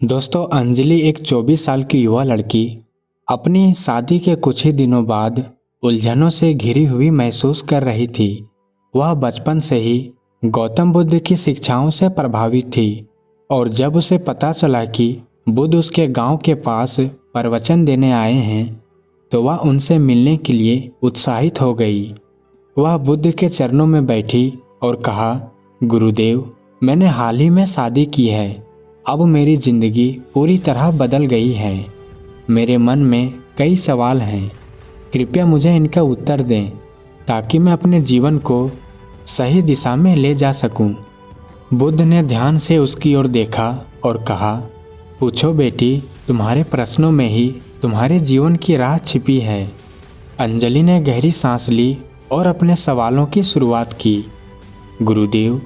दोस्तों, अंजलि एक 24 साल की युवा लड़की अपनी शादी के कुछ ही दिनों बाद उलझनों से घिरी हुई महसूस कर रही थी। वह बचपन से ही गौतम बुद्ध की शिक्षाओं से प्रभावित थी और जब उसे पता चला कि बुद्ध उसके गांव के पास प्रवचन देने आए हैं तो वह उनसे मिलने के लिए उत्साहित हो गई। वह बुद्ध के चरणों में बैठी और कहा, गुरुदेव, मैंने हाल ही में शादी की है। अब मेरी जिंदगी पूरी तरह बदल गई है। मेरे मन में कई सवाल हैं। कृपया मुझे इनका उत्तर दें ताकि मैं अपने जीवन को सही दिशा में ले जा सकूं। बुद्ध ने ध्यान से उसकी ओर देखा और कहा, पूछो बेटी, तुम्हारे प्रश्नों में ही तुम्हारे जीवन की राह छिपी है। अंजलि ने गहरी सांस ली और अपने सवालों की शुरुआत की। गुरुदेव,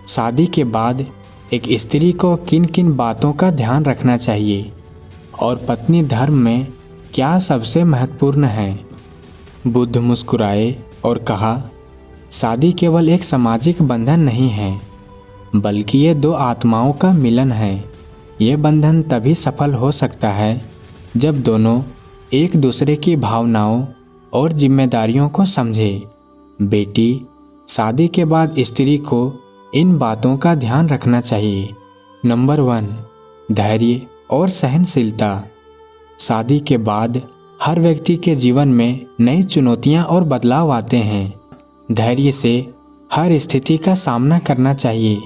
शादी के बाद एक स्त्री को किन किन बातों का ध्यान रखना चाहिए और पत्नी धर्म में क्या सबसे महत्वपूर्ण है? बुद्ध मुस्कुराए और कहा, शादी केवल एक सामाजिक बंधन नहीं है, बल्कि ये दो आत्माओं का मिलन है। ये बंधन तभी सफल हो सकता है जब दोनों एक दूसरे की भावनाओं और जिम्मेदारियों को समझे। बेटी, शादी के बाद स्त्री को इन बातों का ध्यान रखना चाहिए। नंबर 1, धैर्य और सहनशीलता। शादी के बाद हर व्यक्ति के जीवन में नई चुनौतियां और बदलाव आते हैं। धैर्य से हर स्थिति का सामना करना चाहिए।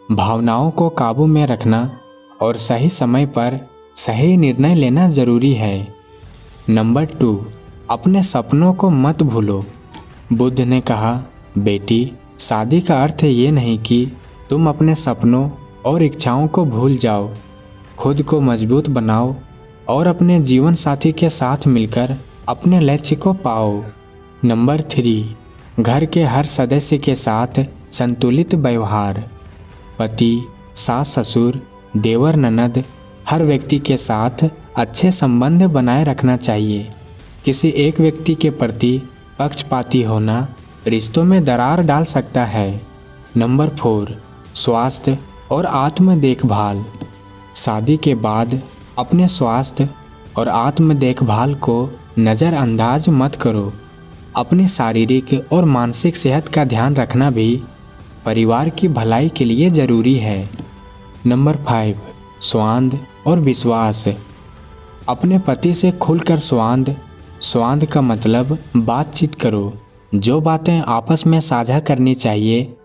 भावनाओं को काबू में रखना और सही समय पर सही निर्णय लेना जरूरी है। नंबर 2, अपने सपनों को मत भूलो। बुद्ध ने कहा, बेटी, शादी का अर्थ ये नहीं कि तुम अपने सपनों और इच्छाओं को भूल जाओ। खुद को मजबूत बनाओ और अपने जीवन साथी के साथ मिलकर अपने लक्ष्य को पाओ। नंबर 3, घर के हर सदस्य के साथ संतुलित व्यवहार। पति, सास ससुर, देवर ननद, हर व्यक्ति के साथ अच्छे संबंध बनाए रखना चाहिए। किसी एक व्यक्ति के प्रति पक्षपाती होना रिश्तों में दरार डाल सकता है। नंबर 4, स्वास्थ्य और आत्म देखभाल। शादी के बाद अपने स्वास्थ्य और आत्म देखभाल को नज़रअंदाज मत करो। अपनी शारीरिक और मानसिक सेहत का ध्यान रखना भी परिवार की भलाई के लिए ज़रूरी है। नंबर 5, संवाद और विश्वास। अपने पति से खुलकर संवाद का मतलब बातचीत करो। जो बातें आपस में साझा करनी चाहिए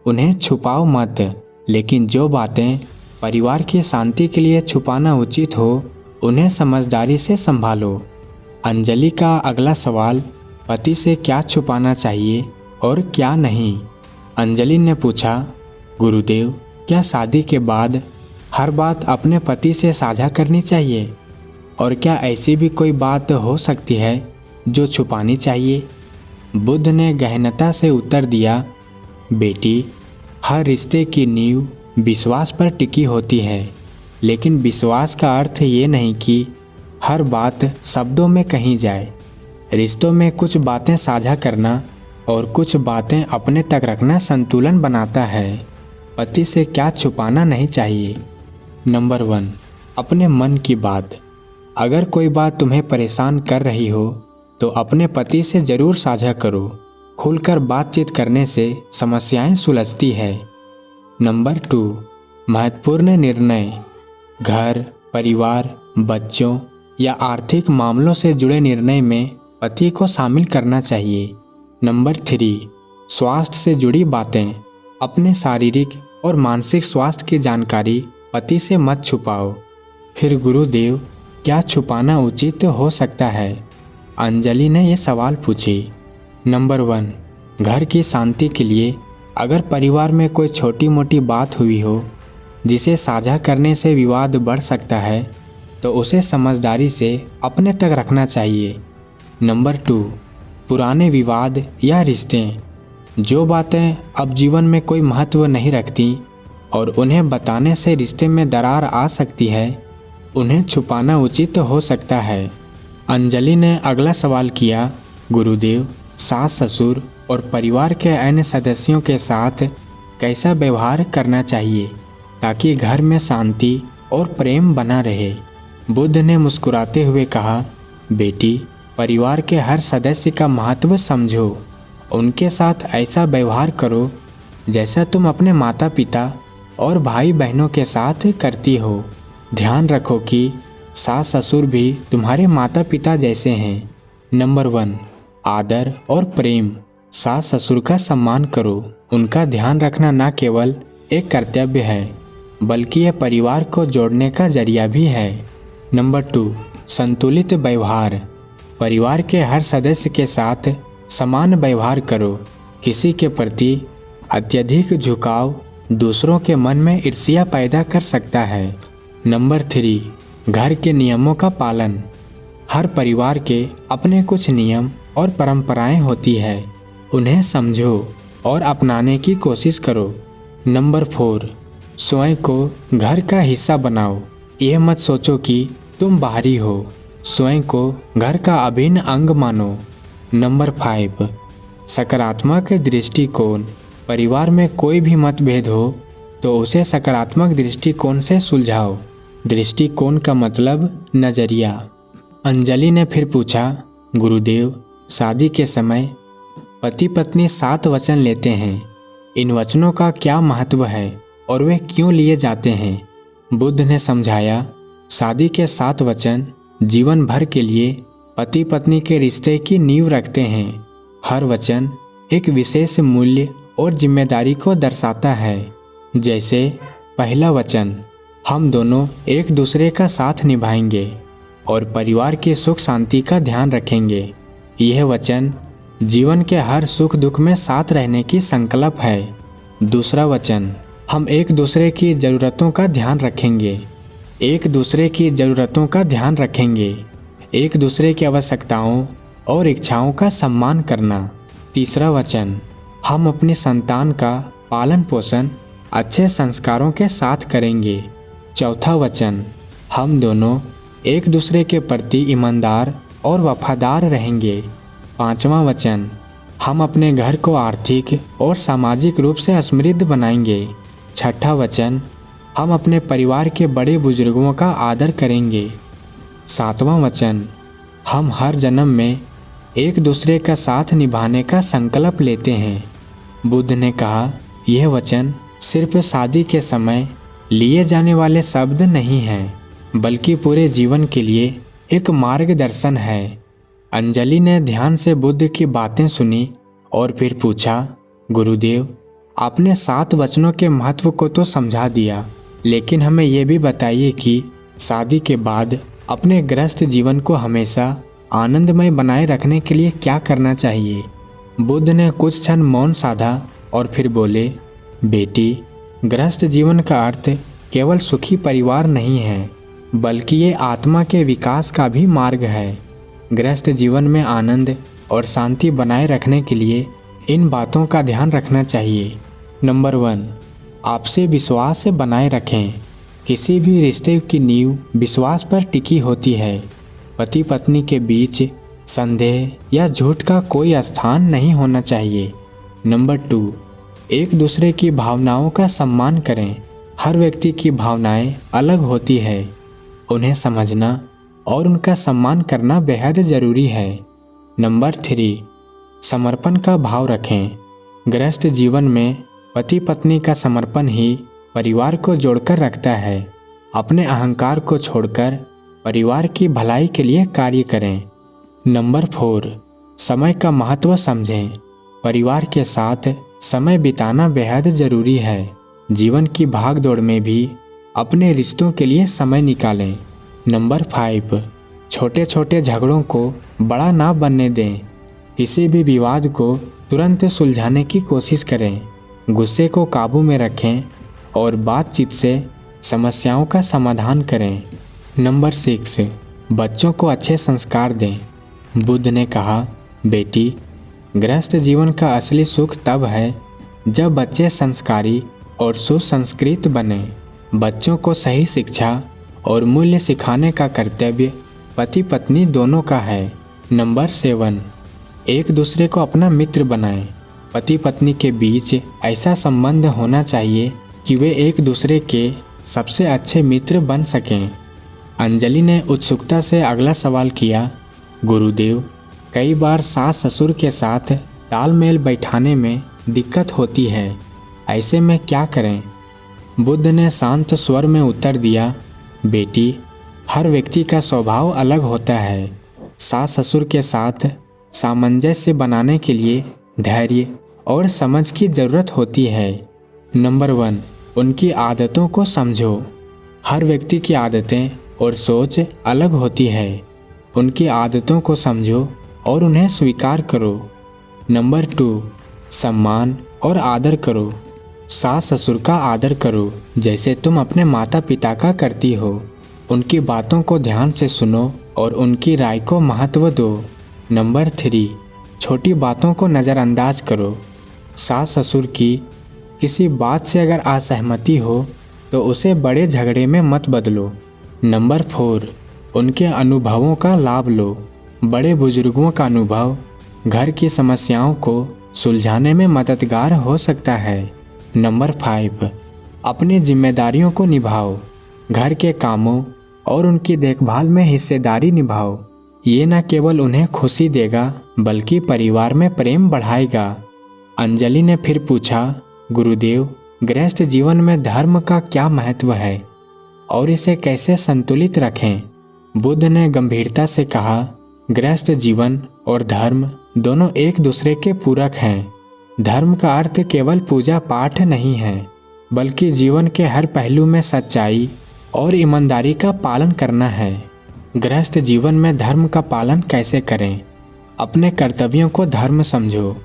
उन्हें छुपाओ मत, लेकिन जो बातें परिवार की शांति के लिए छुपाना उचित हो उन्हें समझदारी से संभालो। अंजलि का अगला सवाल, पति से क्या छुपाना चाहिए और क्या नहीं? अंजलि ने पूछा, गुरुदेव, क्या शादी के बाद हर बात अपने पति से साझा करनी चाहिए और क्या ऐसी भी कोई बात हो सकती है जो छुपानी चाहिए? बुद्ध ने गहनता से उत्तर दिया, बेटी, हर रिश्ते की नींव विश्वास पर टिकी होती है, लेकिन विश्वास का अर्थ ये नहीं कि हर बात शब्दों में कही जाए। रिश्तों में कुछ बातें साझा करना और कुछ बातें अपने तक रखना संतुलन बनाता है। पति से क्या छुपाना नहीं चाहिए? नंबर 1, अपने मन की बात। अगर कोई बात तुम्हें परेशान कर रही हो तो अपने पति से ज़रूर साझा करो। खुलकर बातचीत करने से समस्याएं सुलझती है। नंबर 2, महत्वपूर्ण निर्णय। घर, परिवार, बच्चों या आर्थिक मामलों से जुड़े निर्णय में पति को शामिल करना चाहिए। नंबर 3, स्वास्थ्य से जुड़ी बातें। अपने शारीरिक और मानसिक स्वास्थ्य की जानकारी पति से मत छुपाओ। फिर गुरुदेव, क्या छुपाना उचित हो सकता है? अंजलि ने ये सवाल पूछे। नंबर 1, घर की शांति के लिए अगर परिवार में कोई छोटी मोटी बात हुई हो जिसे साझा करने से विवाद बढ़ सकता है तो उसे समझदारी से अपने तक रखना चाहिए। नंबर 2, पुराने विवाद या रिश्ते। जो बातें अब जीवन में कोई महत्व नहीं रखती और उन्हें बताने से रिश्ते में दरार आ सकती है, उन्हें छुपाना उचित हो सकता है। अंजलि ने अगला सवाल किया, गुरुदेव, सास ससुर और परिवार के अन्य सदस्यों के साथ कैसा व्यवहार करना चाहिए ताकि घर में शांति और प्रेम बना रहे। बुद्ध ने मुस्कुराते हुए कहा, बेटी, परिवार के हर सदस्य का महत्व समझो। उनके साथ ऐसा व्यवहार करो जैसा तुम अपने माता पिता और भाई बहनों के साथ करती हो। ध्यान रखो कि सास ससुर भी तुम्हारे माता पिता जैसे हैं। नंबर 1, आदर और प्रेम। सास ससुर का सम्मान करो। उनका ध्यान रखना न केवल एक कर्तव्य है, बल्कि यह परिवार को जोड़ने का जरिया भी है। नंबर 2, संतुलित व्यवहार। परिवार के हर सदस्य के साथ समान व्यवहार करो। किसी के प्रति अत्यधिक झुकाव दूसरों के मन में ईर्ष्या पैदा कर सकता है। नंबर 3, घर के नियमों का पालन। हर परिवार के अपने कुछ नियम और परंपराएं होती है। उन्हें समझो और अपनाने की कोशिश करो। नंबर 4, स्वयं को घर का हिस्सा बनाओ। यह मत सोचो कि तुम बाहरी हो। स्वयं को घर का अभिन्न अंग मानो। नंबर 5, सकारात्मक दृष्टिकोण। परिवार में कोई भी मतभेद हो तो उसे सकारात्मक दृष्टिकोण से सुलझाओ। दृष्टिकोण का मतलब नजरिया। अंजलि ने फिर पूछा, गुरुदेव, शादी के समय पति पत्नी 7 वचन लेते हैं। इन वचनों का क्या महत्व है और वे क्यों लिए जाते हैं? बुद्ध ने समझाया, शादी के 7 वचन जीवन भर के लिए पति पत्नी के रिश्ते की नींव रखते हैं। हर वचन एक विशेष मूल्य और जिम्मेदारी को दर्शाता है। जैसे पहला वचन, हम दोनों एक दूसरे का साथ निभाएंगे और परिवार की सुख शांति का ध्यान रखेंगे। यह वचन जीवन के हर सुख दुख में साथ रहने की संकल्प है। दूसरा वचन, हम एक दूसरे की ज़रूरतों का ध्यान रखेंगे। एक दूसरे की ज़रूरतों का ध्यान रखेंगे। एक दूसरे की आवश्यकताओं और इच्छाओं का सम्मान करना। तीसरा वचन, हम अपनी संतान का पालन पोषण अच्छे संस्कारों के साथ करेंगे। चौथा वचन, हम दोनों एक दूसरे के प्रति ईमानदार और वफादार रहेंगे। पांचवा वचन, हम अपने घर को आर्थिक और सामाजिक रूप से समृद्ध बनाएंगे। छठा वचन, हम अपने परिवार के बड़े बुजुर्गों का आदर करेंगे। सातवां वचन, हम हर जन्म में एक दूसरे का साथ निभाने का संकल्प लेते हैं। बुद्ध ने कहा, यह वचन सिर्फ शादी के समय लिए जाने वाले शब्द नहीं हैं, बल्कि पूरे जीवन के लिए एक मार्गदर्शन है। अंजलि ने ध्यान से बुद्ध की बातें सुनी और फिर पूछा, गुरुदेव, आपने 7 वचनों के महत्व को तो समझा दिया, लेकिन हमें यह भी बताइए कि शादी के बाद अपने गृहस्थ जीवन को हमेशा आनंदमय बनाए रखने के लिए क्या करना चाहिए। बुद्ध ने कुछ क्षण मौन साधा और फिर बोले, बेटी, गृहस्थ जीवन का अर्थ केवल सुखी परिवार नहीं है, बल्कि ये आत्मा के विकास का भी मार्ग है। गृहस्थ जीवन में आनंद और शांति बनाए रखने के लिए इन बातों का ध्यान रखना चाहिए। नंबर 1, आपसे विश्वास बनाए रखें। किसी भी रिश्ते की नींव विश्वास पर टिकी होती है। पति पत्नी के बीच संदेह या झूठ का कोई स्थान नहीं होना चाहिए। नंबर 2, एक दूसरे की भावनाओं का सम्मान करें। हर व्यक्ति की भावनाएं अलग होती है। उन्हें समझना और उनका सम्मान करना बेहद ज़रूरी है। नंबर 3, समर्पण का भाव रखें। गृहस्थ जीवन में पति पत्नी का समर्पण ही परिवार को जोड़कर रखता है। अपने अहंकार को छोड़कर परिवार की भलाई के लिए कार्य करें। नंबर 4, समय का महत्व समझें। परिवार के साथ समय बिताना बेहद ज़रूरी है। जीवन की भाग दौड़ में भी अपने रिश्तों के लिए समय निकालें। नंबर 5, छोटे छोटे झगड़ों को बड़ा ना बनने दें। किसी भी विवाद को तुरंत सुलझाने की कोशिश करें। गुस्से को काबू में रखें और बातचीत से समस्याओं का समाधान करें। नंबर 6, बच्चों को अच्छे संस्कार दें। बुद्ध ने कहा, बेटी, गृहस्थ जीवन का असली सुख तब है जब बच्चे संस्कारी और सुसंस्कृत बने। बच्चों को सही शिक्षा और मूल्य सिखाने का कर्तव्य पति पत्नी दोनों का है। नंबर 7, एक दूसरे को अपना मित्र बनाएं। पति पत्नी के बीच ऐसा संबंध होना चाहिए कि वे एक दूसरे के सबसे अच्छे मित्र बन सकें। अंजलि ने उत्सुकता से अगला सवाल किया, गुरुदेव, कई बार सास ससुर के साथ तालमेल बैठाने में दिक्कत होती है, ऐसे में क्या करें? बुद्ध ने शांत स्वर में उत्तर दिया, बेटी, हर व्यक्ति का स्वभाव अलग होता है। सास ससुर के साथ सामंजस्य बनाने के लिए धैर्य और समझ की ज़रूरत होती है। नंबर 1, उनकी आदतों को समझो। हर व्यक्ति की आदतें और सोच अलग होती है। उनकी आदतों को समझो और उन्हें स्वीकार करो। नंबर 2, सम्मान और आदर करो। सास ससुर का आदर करो जैसे तुम अपने माता पिता का करती हो। उनकी बातों को ध्यान से सुनो और उनकी राय को महत्व दो। नंबर 3, छोटी बातों को नज़रअंदाज करो। सास ससुर की किसी बात से अगर असहमति हो तो उसे बड़े झगड़े में मत बदलो। नंबर 4, उनके अनुभवों का लाभ लो। बड़े बुजुर्गों का अनुभव घर की समस्याओं को सुलझाने में मददगार हो सकता है। नंबर 5, अपनी जिम्मेदारियों को निभाओ। घर के कामों और उनकी देखभाल में हिस्सेदारी निभाओ। ये न केवल उन्हें खुशी देगा बल्कि परिवार में प्रेम बढ़ाएगा। अंजलि ने फिर पूछा, गुरुदेव, गृहस्थ जीवन में धर्म का क्या महत्व है और इसे कैसे संतुलित रखें? बुद्ध ने गंभीरता से कहा, गृहस्थ जीवन और धर्म दोनों एक दूसरे के पूरक हैं। धर्म का अर्थ केवल पूजा पाठ नहीं है, बल्कि जीवन के हर पहलू में सच्चाई और ईमानदारी का पालन करना है। गृहस्थ जीवन में धर्म का पालन कैसे करें? अपने कर्तव्यों को धर्म समझो।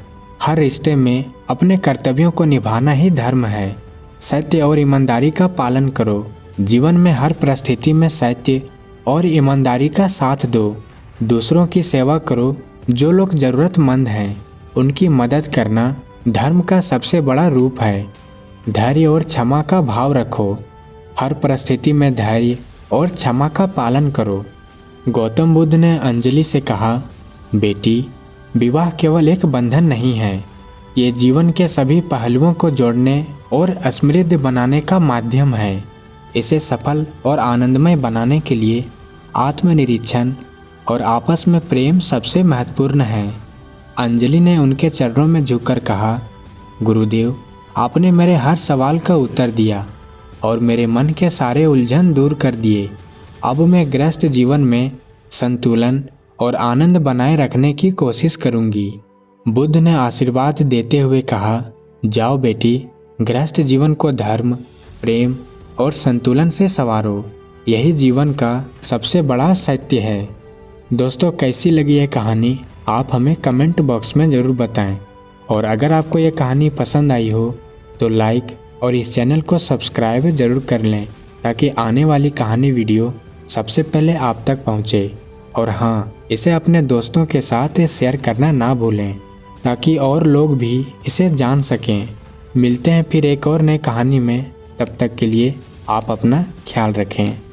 हर रिश्ते में अपने कर्तव्यों को निभाना ही धर्म है। सत्य और ईमानदारी का पालन करो। जीवन में हर परिस्थिति में सत्य और ईमानदारी का साथ दो। दूसरों की सेवा करो। जो लोग ज़रूरतमंद हैं उनकी मदद करना धर्म का सबसे बड़ा रूप है। धैर्य और क्षमा का भाव रखो। हर परिस्थिति में धैर्य और क्षमा का पालन करो। गौतम बुद्ध ने अंजलि से कहा, बेटी, विवाह केवल एक बंधन नहीं है, ये जीवन के सभी पहलुओं को जोड़ने और समृद्ध बनाने का माध्यम है। इसे सफल और आनंदमय बनाने के लिए आत्मनिरीक्षण और आपस में प्रेम सबसे महत्वपूर्ण है। अंजलि ने उनके चरणों में झुककर कहा, गुरुदेव, आपने मेरे हर सवाल का उत्तर दिया और मेरे मन के सारे उलझन दूर कर दिए। अब मैं गृहस्थ जीवन में संतुलन और आनंद बनाए रखने की कोशिश करूंगी। बुद्ध ने आशीर्वाद देते हुए कहा, जाओ बेटी, गृहस्थ जीवन को धर्म, प्रेम और संतुलन से संवारो। यही जीवन का सबसे बड़ा सत्य है। दोस्तों, कैसी लगी ये कहानी आप हमें कमेंट बॉक्स में ज़रूर बताएं। और अगर आपको ये कहानी पसंद आई हो तो लाइक और इस चैनल को सब्सक्राइब ज़रूर कर लें ताकि आने वाली कहानी वीडियो सबसे पहले आप तक पहुँचे। और हाँ, इसे अपने दोस्तों के साथ शेयर करना ना भूलें ताकि और लोग भी इसे जान सकें। मिलते हैं फिर एक और नई कहानी में। तब तक के लिए आप अपना ख्याल रखें।